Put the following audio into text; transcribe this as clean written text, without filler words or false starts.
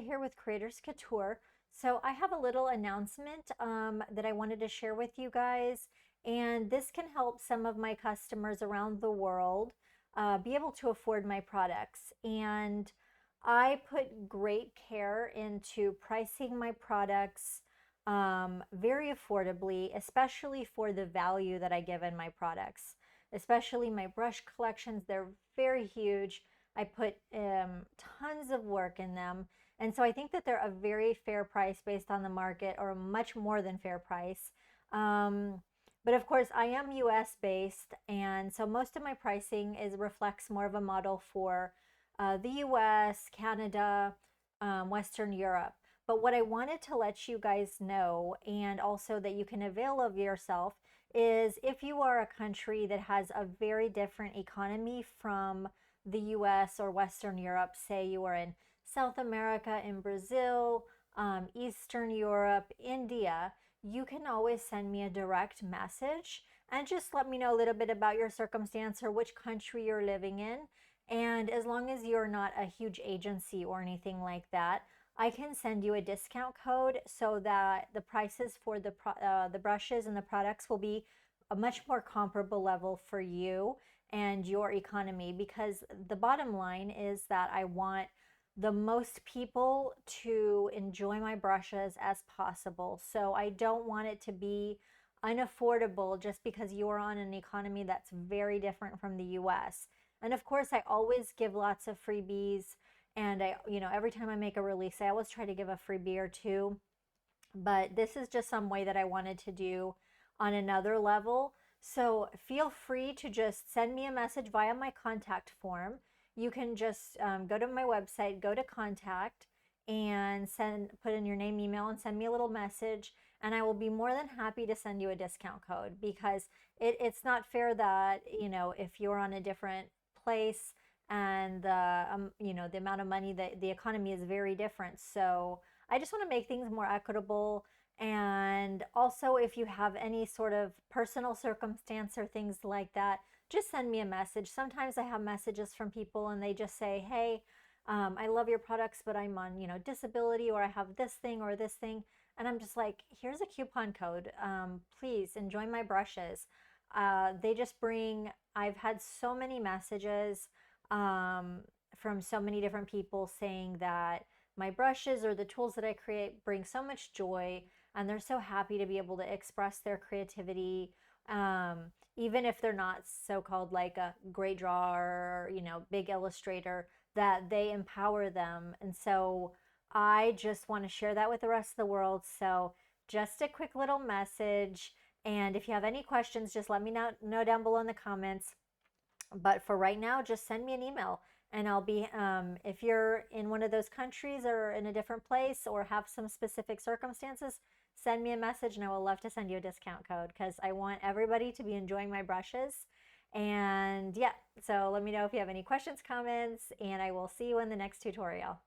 here with Creators Couture. So I have a little announcement that I wanted to share with you guys, and this can help some of my customers around the world be able to afford my products. And I put great care into pricing my products very affordably, especially for the value that I give in my products, especially my brush collections. They're very huge. I put tons of work in them. And so I think that they're a very fair price based on the market, or much more than fair price. Um, but of course, I am US based, and so most of my pricing reflects more of a model for the US, Canada, Western Europe. But what I wanted to let you guys know, and also that you can avail of yourself, is if you are a country that has a very different economy from the US or Western Europe, say you are in South America, in Brazil, Eastern Europe, India, you can always send me a direct message and just let me know a little bit about your circumstance or which country you're living in. And as long as you're not a huge agency or anything like that, I can send you a discount code so that the prices for the brushes and the products will be a much more comparable level for you and your economy, because the bottom line is that I want the most people to enjoy my brushes as possible. So I don't want it to be unaffordable just because you're on an economy that's very different from the US. And of course, I always give lots of freebies, and every time I make a release, I always try to give a freebie or two. But this is just some way that I wanted to do on another level. So feel free to just send me a message via my contact form. You can just go to my website, go to contact, and put in your name, email, and send me a little message. And I will be more than happy to send you a discount code, because it's not fair that, if you're on a different place and the amount of money, that the economy is very different. So I just want to make things more equitable. And also, if you have any sort of personal circumstance or things like that, just send me a message. Sometimes I have messages from people and they just say, hey, I love your products, but I'm on, disability, or I have this thing or this thing. And I'm just like, here's a coupon code. Please enjoy my brushes. I've had so many messages from so many different people saying that my brushes or the tools that I create bring so much joy, and they're so happy to be able to express their creativity, even if they're not so-called like a great drawer or, big illustrator, that they empower them. And so I just want to share that with the rest of the world. So just a quick little message. And if you have any questions, just let me know down below in the comments. But for right now, just send me an email, and I'll be, if you're in one of those countries or in a different place or have some specific circumstances, send me a message and I will love to send you a discount code, because I want everybody to be enjoying my brushes. And yeah, so let me know if you have any questions, comments, and I will see you in the next tutorial.